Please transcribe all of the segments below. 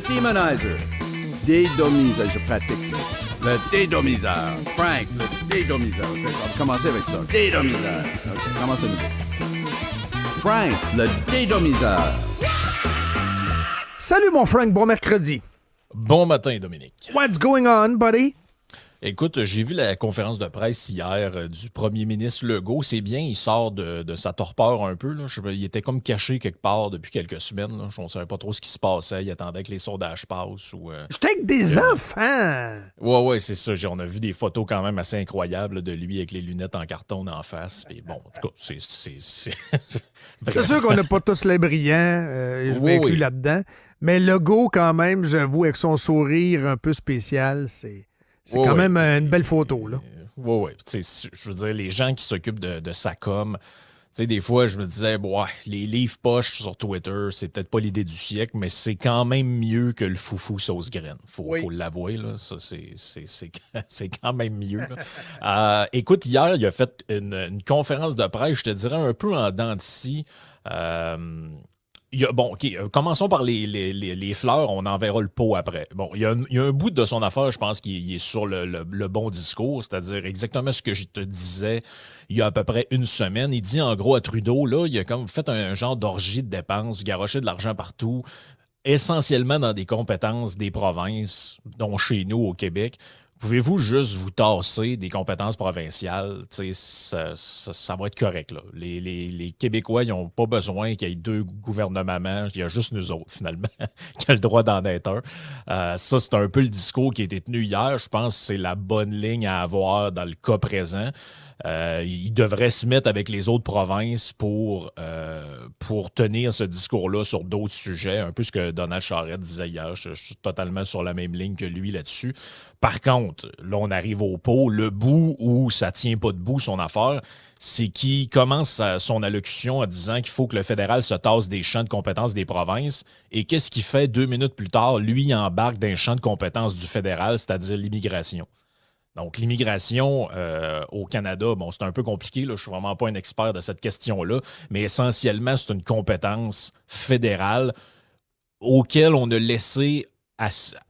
Demonizer. Dédomiseur, je pratique. Le dédomiseur. Frank, le dédomiseur. Okay, on va commencer avec ça. Dédomiseur. OK, commence à nouveau. Frank, le dédomiseur. Salut mon Frank, bon mercredi. Bon matin, Dominique. What's going on, buddy? Écoute, j'ai vu la conférence de presse hier du premier ministre Legault. C'est bien, il sort de sa torpeur un peu. Là. Il était comme caché quelque part depuis quelques semaines. Là. On ne savait pas trop ce qui se passait. Il attendait que les sondages passent. J'étais avec des enfants! Ouais, c'est ça. On a vu des photos quand même assez incroyables là, de lui avec les lunettes en carton en face. Puis bon, en tout cas, c'est... C'est sûr qu'on n'a pas tous les brillants. Je m'inclus là-dedans. Mais Legault, quand même, j'avoue, avec son sourire un peu spécial, c'est quand même une belle photo, là. Oui. Je veux dire, les gens qui s'occupent de sa com, des fois, je me disais, les livres poches sur Twitter, c'est peut-être pas l'idée du siècle, mais c'est quand même mieux que le foufou sauce graine. Faut l'avouer, là. Ça, c'est quand même mieux. Écoute, hier, il a fait une conférence de presse, je te dirais, un peu en dents de scie. Commençons par les fleurs, on enverra le pot après. Bon, il y a un bout de son affaire, je pense, qui est sur le bon discours, c'est-à-dire exactement ce que je te disais il y a à peu près une semaine. Il dit en gros à Trudeau, là, il a comme fait un genre d'orgie de dépenses, garoché de l'argent partout, essentiellement dans des compétences des provinces, dont chez nous au Québec. Pouvez-vous juste vous tasser des compétences provinciales? Ça va être correct. Là. Les Québécois, ils n'ont pas besoin qu'il y ait deux gouvernements. Il y a juste nous autres, finalement, qui a le droit d'en être un. Ça, c'est un peu le discours qui a été tenu hier. Je pense que c'est la bonne ligne à avoir dans le cas présent. Il devrait se mettre avec les autres provinces pour tenir ce discours-là sur d'autres sujets, un peu ce que Donald Charest disait hier. Je suis totalement sur la même ligne que lui là-dessus. Par contre, là, on arrive au pot. Le bout où ça tient pas debout, son affaire, c'est qu'il commence son allocution en disant qu'il faut que le fédéral se tasse des champs de compétences des provinces. Et qu'est-ce qu'il fait 2 minutes plus tard? Lui, il embarque dans les champs de compétences du fédéral, c'est-à-dire l'immigration. Donc, l'immigration au Canada, bon, c'est un peu compliqué, là, je ne suis vraiment pas un expert de cette question-là, mais essentiellement, c'est une compétence fédérale auquel on a laissé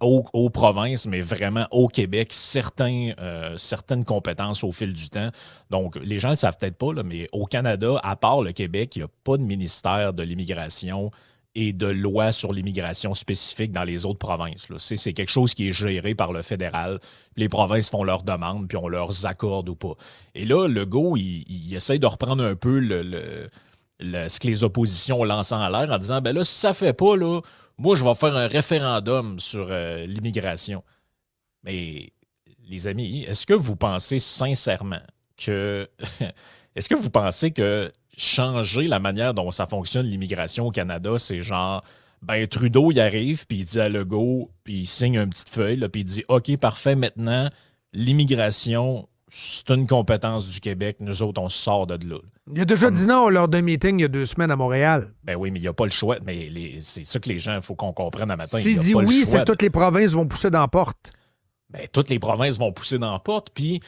aux provinces, mais vraiment au Québec, certaines compétences au fil du temps. Donc, les gens ne le savent peut-être pas, là, mais au Canada, à part le Québec, il n'y a pas de ministère de l'immigration et de loi sur l'immigration spécifique dans les autres provinces. Là. C'est quelque chose qui est géré par le fédéral. Les provinces font leurs demandes, puis on leur accorde ou pas. Et là, Legault, il essaie de reprendre un peu ce que les oppositions ont lancé en l'air en disant, ben là, si ça ne fait pas, là, moi, je vais faire un référendum sur l'immigration. Mais, les amis, est-ce que vous pensez sincèrement que... est-ce que vous pensez que changer la manière dont ça fonctionne l'immigration au Canada, c'est genre, ben Trudeau, il arrive, puis il dit à Legault, puis il signe une petite feuille, là, puis il dit, OK, parfait, maintenant, l'immigration, c'est une compétence du Québec, nous autres, on sort de là. Il a déjà dit non lors d'un meeting il y a 2 semaines à Montréal. Ben oui, mais il n'y a pas le choix. Mais c'est ça que les gens, il faut qu'on comprenne à matin. S'il dit oui, c'est que toutes les provinces vont pousser dans la porte. Ben, toutes les provinces vont pousser dans la porte, puis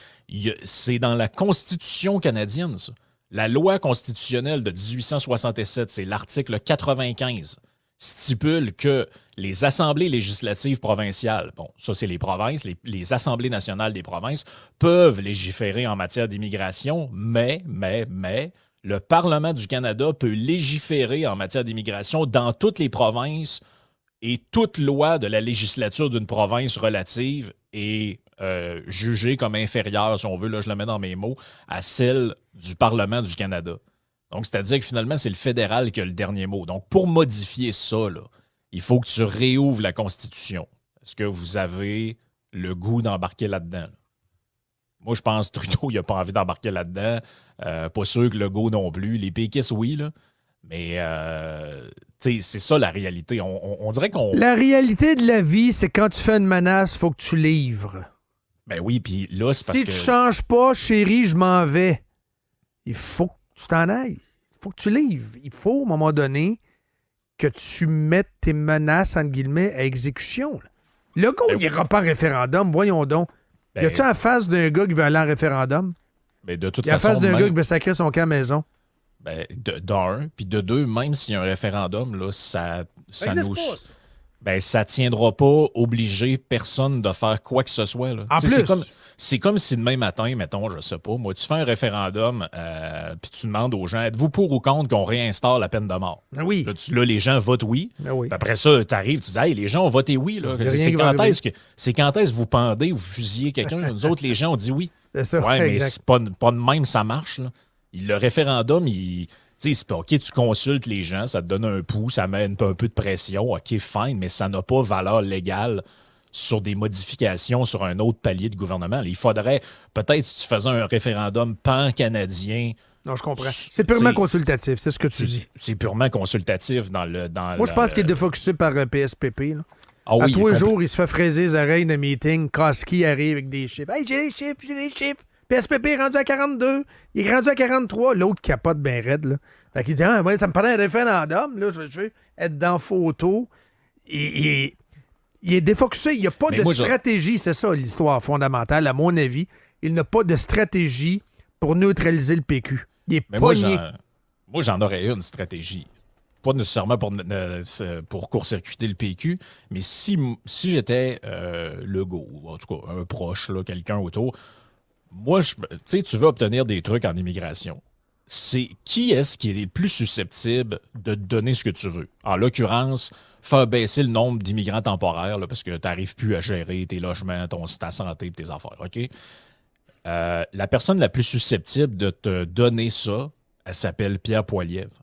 c'est dans la Constitution canadienne, ça. La loi constitutionnelle de 1867, c'est l'article 95, stipule que les assemblées législatives provinciales, bon, ça c'est les provinces, les assemblées nationales des provinces, peuvent légiférer en matière d'immigration, mais, le Parlement du Canada peut légiférer en matière d'immigration dans toutes les provinces et toute loi de la législature d'une province relative est jugée comme inférieure, si on veut, là je le mets dans mes mots, à celle du Parlement du Canada. Donc, c'est-à-dire que finalement, c'est le fédéral qui a le dernier mot. Donc, pour modifier ça, là, il faut que tu réouvres la Constitution. Est-ce que vous avez le goût d'embarquer là-dedans? Là? Moi, je pense que Trudeau, il n'a pas envie d'embarquer là-dedans. Pas sûr que Legault non plus. Les péquistes, oui, là. Mais, c'est ça la réalité. On dirait qu'on... La réalité de la vie, c'est quand tu fais une menace, il faut que tu livres. Ben oui, puis là, c'est parce que... Si tu changes pas, chérie, je m'en vais. Il faut que tu t'en ailles. Il faut que tu livres. Il faut, à un moment donné, que tu mettes tes menaces, entre guillemets, à exécution. Le gars, il n'ira pas en référendum, voyons donc. Y a-tu en face d'un gars qui veut aller en référendum? Ben de toute façon, en face d'un même... gars qui veut sacrer son camp à maison? Ben, d'un, puis de deux, même s'il y a un référendum, là, ça nous... Ben, ça tiendra pas obliger personne de faire quoi que ce soit. Là. En Tu sais, plus. c'est comme si demain matin, mettons, je sais pas, moi, tu fais un référendum, puis tu demandes aux gens, êtes-vous pour ou contre qu'on réinstaure la peine de mort? Ben oui. Là, les gens votent oui. Ben oui. Puis après ça, tu arrives, tu dis, hey, les gens ont voté oui. Là. Il y a rien C'est qui va quand arriver. c'est quand est-ce que vous pendez, vous fusillez quelqu'un? Nous autres, les gens ont dit oui. C'est ça, Ouais, mais exact. c'est pas de même, ça marche. Là. Le référendum, tu sais, c'est pas OK, tu consultes les gens, ça te donne un pouls, ça met un peu de pression, OK, fine, mais ça n'a pas valeur légale sur des modifications sur un autre palier de gouvernement. Il faudrait, peut-être, si tu faisais un référendum pan-canadien. Non, je comprends. C'est purement T'sais, consultatif, c'est ce que tu dis. C'est purement consultatif dans le. Moi, je pense qu'il est défocusé par PSPP. Là. Ah oui, à tous les compl- jours, il se fait fraiser les oreilles de meeting. Koski arrive avec des chiffres. Hey, j'ai les chiffres. PSPP est rendu à 42. Il est rendu à 43. L'autre capote bien raide. Là. Fait qu'il dit, ah, ouais, ça me paraît un référendum. Là, je veux être dans photo. Il est défocusé. Il n'y a pas Mais de moi, stratégie. C'est ça l'histoire fondamentale, à mon avis. Il n'a pas de stratégie pour neutraliser le PQ. Il est Mais pogné. moi, j'en aurais une stratégie. Pas nécessairement pour court-circuiter le PQ, mais si j'étais Legault, ou en tout cas un proche, là, quelqu'un autour, moi, tu sais, tu veux obtenir des trucs en immigration. C'est qui est-ce qui est le plus susceptible de te donner ce que tu veux? En l'occurrence, faire baisser le nombre d'immigrants temporaires là, parce que tu n'arrives plus à gérer tes logements, ta santé et tes affaires. OK? La personne la plus susceptible de te donner ça, elle s'appelle Pierre Poilievre.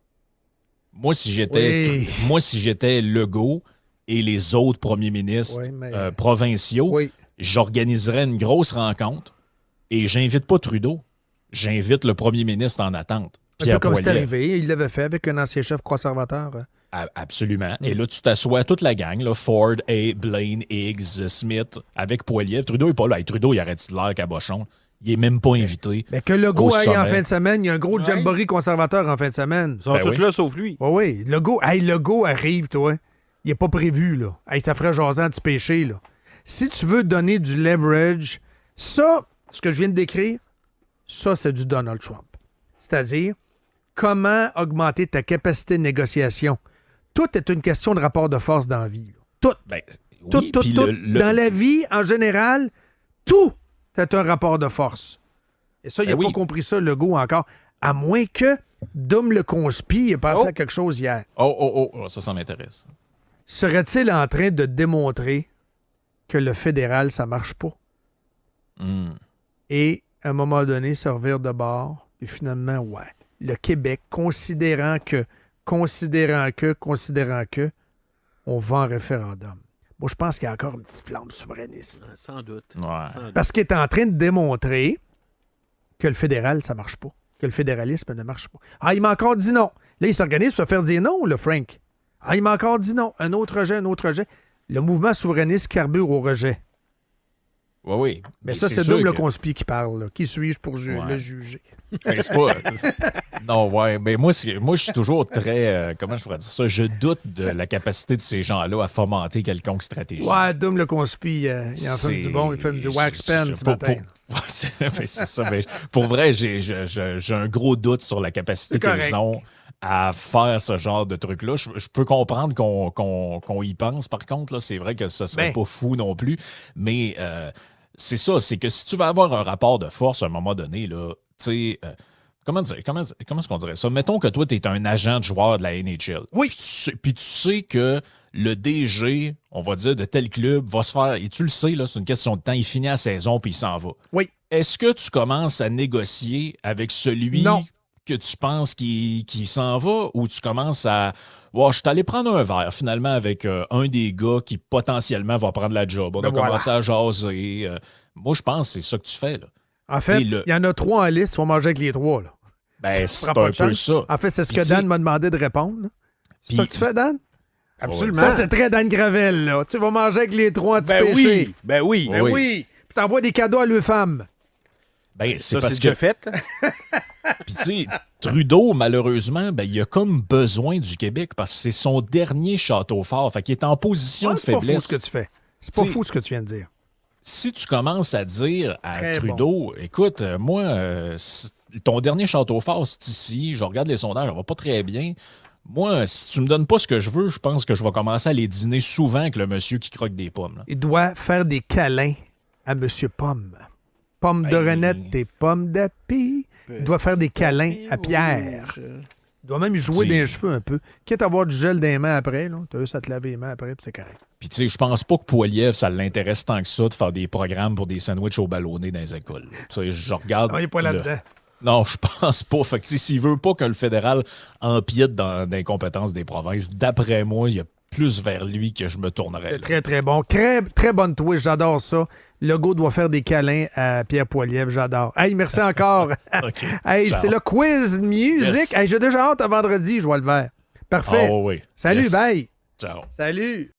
Moi, si j'étais Legault et les autres premiers ministres Oui, mais- provinciaux, Oui. j'organiserais une grosse rencontre et j'invite pas Trudeau. J'invite le premier ministre en attente, Un Pierre peu comme c'est Poilievre. arrivé. Il l'avait fait avec un ancien chef conservateur. Absolument. Et là, tu t'assois toute la gang, là, Ford, Blaine, Higgs, Smith, avec Poilievre. Trudeau n'est pas là. Hey, Trudeau, il arrête de l'air cabochon. Il est même pas invité. Mais que Legault Au aille en sommet. fin de semaine, il y a un gros jamboree conservateur en fin de semaine. Ils sont Ben tous oui. là sauf lui. Oui, oui. Legault arrive, toi. Il n'est pas prévu, là. Hey, ça ferait jaser anti-péché, là. Si tu veux donner du leverage, ça, ce que je viens de décrire, ça, c'est du Donald Trump. C'est-à-dire, comment augmenter ta capacité de négociation. Tout est une question de rapport de force dans la vie. Là. Tout. Ben, Tout, oui, tout, puis tout. Dans la vie, en général, tout est un rapport de force. Et ça, il n'a Ben oui. pas compris ça, Legault, encore. À moins que Dom le conspi ait pensé à quelque chose hier. Oh, ça m'intéresse. Serait-il en train de démontrer que le fédéral, ça marche pas? Hmm. Et, à un moment donné, servir de bord, et finalement, ouais. Le Québec, considérant que, on va en référendum. Moi, je pense qu'il y a encore une petite flamme souverainiste. Sans doute. Ouais. Sans doute. Parce qu'il est en train de démontrer que le fédéral, ça marche pas. Que le fédéralisme ne marche pas. Ah, il m'a encore dit non. Là, il s'organise pour se faire dire non, le Frank. Ah, il m'a encore dit non. Un autre rejet. Le mouvement souverainiste carbure au rejet. Oui. Mais ça, c'est sûr Dom le que- conspi qui parle. Là. Qui suis-je pour Ouais. le juger? Ben, c'est pas... non, ouais. Mais moi, je suis toujours très... comment je pourrais dire ça? Je doute de la capacité de ces gens-là à fomenter quelconque stratégie. Ouais, Dom le conspi, il en fait du bon, il fait du wax pen ce matin. Ouais, c'est ça. Mais pour vrai, j'ai un gros doute sur la capacité C'est correct. qu'ils ont à faire ce genre de truc-là. Je peux comprendre qu'on y pense, par contre. Là, c'est vrai que ce serait Ben. pas fou non plus. Mais c'est ça, c'est que si tu veux avoir un rapport de force à un moment donné, là, tu sais... comment est-ce qu'on dirait ça? Mettons que toi, tu es un agent de joueur de la NHL. Oui. Puis tu sais que le DG, on va dire, de tel club va se faire... Et tu le sais, là, c'est une question de temps. Il finit la saison puis il s'en va. Oui. Est-ce que tu commences à négocier avec celui Non. que tu penses qu'il s'en va ou tu commences à... Ouais, je suis allé prendre un verre finalement avec un des gars qui potentiellement va prendre la job. On Ben a voilà. commencé à jaser. Moi, je pense que c'est ça que tu fais. Là. En fait, T'sais, il le- y en a 3 en liste, tu vas manger avec les 3. Là. Ben, Tu c'est prends pas un de peu chance. ça. En fait, c'est ce Puis que tu sais- Dan m'a demandé de répondre. là. C'est ça que tu fais, Dan? Absolument. Ça, c'est très Dan Gravel. Là. Tu vas manger avec les 3 Ben anti-péché. oui. Ben oui. Ben oui. Puis t'envoies des cadeaux à leurs femmes. Ben, c'est Ça, parce c'est que... déjà fait. Puis tu sais, Trudeau, malheureusement, ben, il a comme besoin du Québec parce que c'est son dernier château fort. Fait qu'il est en position Ah, de c'est pas fou faiblesse. ce que tu fais. C'est pas T'sais- fou ce que tu viens de dire. Si tu commences à dire à Très Trudeau, écoute, moi, ton dernier château fort, c'est ici, je regarde les sondages, ça va pas très bien. Moi, si tu me donnes pas ce que je veux, je pense que je vais commencer à aller dîner souvent avec le monsieur qui croque des pommes. Là. Il doit faire des câlins à M. Pomme. Pomme de Renette et pomme d'api. Il doit faire des câlins à Pierre. Il doit même jouer dans les cheveux un peu. Quitte à avoir du gel dans les mains après. Tu as juste à te laver les mains après, puis c'est correct. Puis, tu sais, je pense pas que Poiliev, ça l'intéresse tant que ça de faire des programmes pour des sandwichs au ballonné dans les écoles. Tu sais, je regarde. Non, il n'est pas là-dedans. Non, je pense pas. Fait que, tu sais, s'il veut pas que le fédéral empiète dans les compétences des provinces, d'après moi, il y a plus vers lui que je me tournerais. C'est très, très bon. Très, très bonne twist. J'adore ça. Legault doit faire des câlins à Pierre Poilievre. J'adore. Hey, merci encore. Okay. Hey, c'est le quiz music. Yes. Hey, j'ai déjà hâte à vendredi, je vois le vert. Parfait. Oh, oui. Salut, Yes. bye. Ciao. Salut.